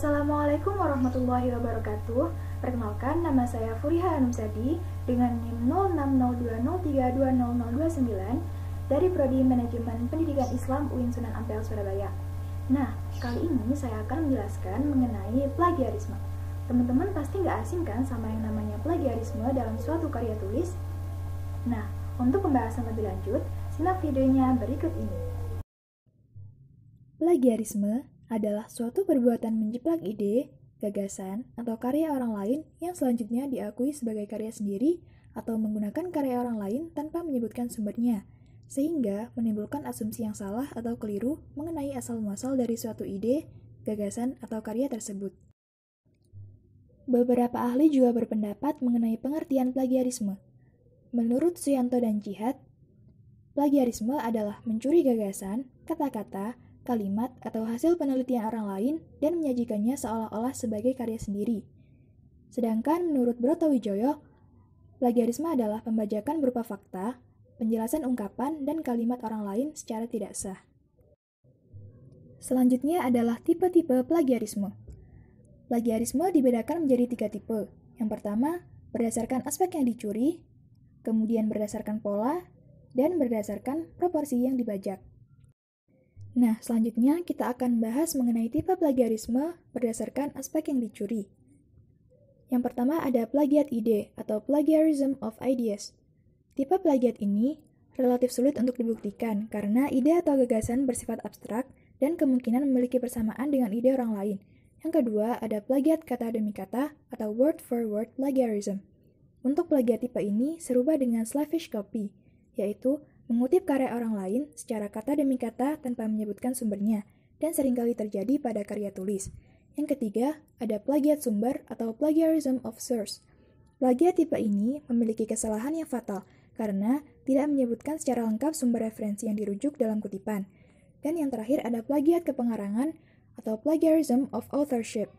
Assalamualaikum warahmatullahi wabarakatuh. Perkenalkan, nama saya Furiha Anumsadi dengan NIM 0662320029 dari Prodi Manajemen Pendidikan Islam UIN Sunan Ampel, Surabaya. Nah, kali ini saya akan menjelaskan mengenai plagiarisme. Teman-teman pasti nggak asing kan sama yang namanya plagiarisme dalam suatu karya tulis? Nah, untuk pembahasan lebih lanjut, simak videonya berikut ini. Plagiarisme adalah suatu perbuatan menjiplak ide, gagasan, atau karya orang lain yang selanjutnya diakui sebagai karya sendiri atau menggunakan karya orang lain tanpa menyebutkan sumbernya, sehingga menimbulkan asumsi yang salah atau keliru mengenai asal-muasal dari suatu ide, gagasan, atau karya tersebut. Beberapa ahli juga berpendapat mengenai pengertian plagiarisme. Menurut Suyanto dan Jihad, plagiarisme adalah mencuri gagasan, kata-kata, kalimat, atau hasil penelitian orang lain dan menyajikannya seolah-olah sebagai karya sendiri. Sedangkan menurut Brotowijoyo, plagiarisme adalah pembajakan berupa fakta, penjelasan ungkapan, dan kalimat orang lain secara tidak sah. Selanjutnya adalah tipe-tipe plagiarisme. Plagiarisme dibedakan menjadi 3 tipe. Yang pertama, berdasarkan aspek yang dicuri, kemudian berdasarkan pola, dan berdasarkan proporsi yang dibajak. Nah, selanjutnya kita akan bahas mengenai tipe plagiarisme berdasarkan aspek yang dicuri. Yang pertama ada plagiat ide atau plagiarism of ideas. Tipe plagiat ini relatif sulit untuk dibuktikan karena ide atau gagasan bersifat abstrak dan kemungkinan memiliki persamaan dengan ide orang lain. Yang kedua ada plagiat kata demi kata atau word for word plagiarism. Untuk plagiat tipe ini serupa dengan slavish copy, yaitu mengutip karya orang lain secara kata demi kata tanpa menyebutkan sumbernya, dan seringkali terjadi pada karya tulis. Yang ketiga, ada plagiat sumber atau plagiarism of source. Plagiat tipe ini memiliki kesalahan yang fatal karena tidak menyebutkan secara lengkap sumber referensi yang dirujuk dalam kutipan. Dan yang terakhir ada plagiat kepengarangan atau plagiarism of authorship.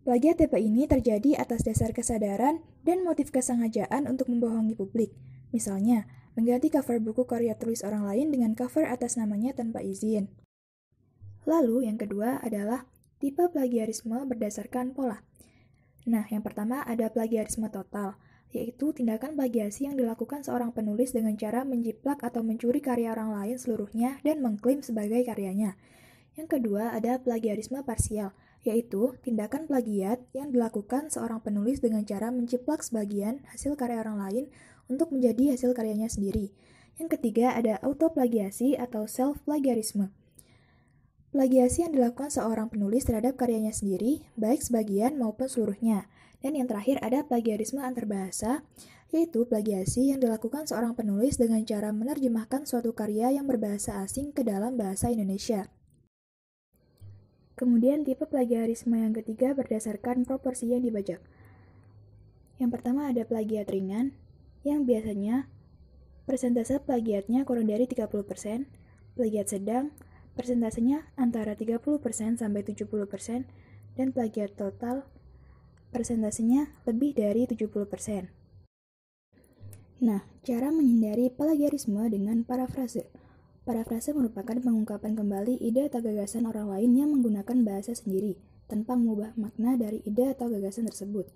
Plagiat tipe ini terjadi atas dasar kesadaran dan motif kesengajaan untuk membohongi publik. Misalnya, mengganti cover buku karya tulis orang lain dengan cover atas namanya tanpa izin. Lalu, yang kedua adalah tipe plagiarisme berdasarkan pola. Nah, yang pertama ada plagiarisme total, yaitu tindakan plagiasi yang dilakukan seorang penulis dengan cara menjiplak atau mencuri karya orang lain seluruhnya dan mengklaim sebagai karyanya. Yang kedua ada plagiarisme parsial, yaitu tindakan plagiat yang dilakukan seorang penulis dengan cara menjiplak sebagian hasil karya orang lain untuk menjadi hasil karyanya sendiri. Yang ketiga ada autoplagiasi atau self-plagiarisme. Plagiasi yang dilakukan seorang penulis terhadap karyanya sendiri, baik sebagian maupun seluruhnya. Dan yang terakhir ada plagiarisme antarbahasa, yaitu plagiasi yang dilakukan seorang penulis dengan cara menerjemahkan suatu karya yang berbahasa asing ke dalam bahasa Indonesia. Kemudian tipe plagiarisme yang ketiga berdasarkan proporsi yang dibajak. Yang pertama ada plagiat ringan, yang biasanya persentase plagiatnya kurang dari 30%, plagiat sedang, persentasenya antara 30% sampai 70%, dan plagiat total, persentasenya lebih dari 70%. Nah, cara menghindari plagiarisme dengan parafrase. Parafrase merupakan pengungkapan kembali ide atau gagasan orang lain yang menggunakan bahasa sendiri, tanpa mengubah makna dari ide atau gagasan tersebut.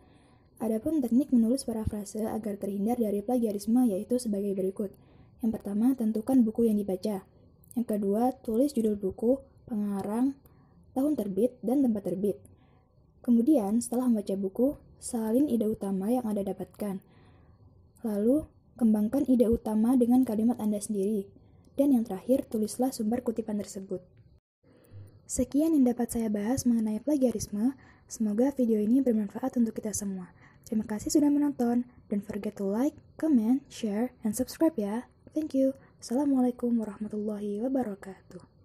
Adapun teknik menulis parafrase agar terhindar dari plagiarisme yaitu sebagai berikut. Yang pertama, tentukan buku yang dibaca. Yang kedua, tulis judul buku, pengarang, tahun terbit, dan tempat terbit. Kemudian, setelah membaca buku, salin ide utama yang Anda dapatkan. Lalu, kembangkan ide utama dengan kalimat Anda sendiri. Dan yang terakhir, tulislah sumber kutipan tersebut. Sekian yang dapat saya bahas mengenai plagiarisme. Semoga video ini bermanfaat untuk kita semua. Terima kasih sudah menonton. Don't forget to like, comment, share, and subscribe ya. Thank you. Assalamualaikum warahmatullahi wabarakatuh.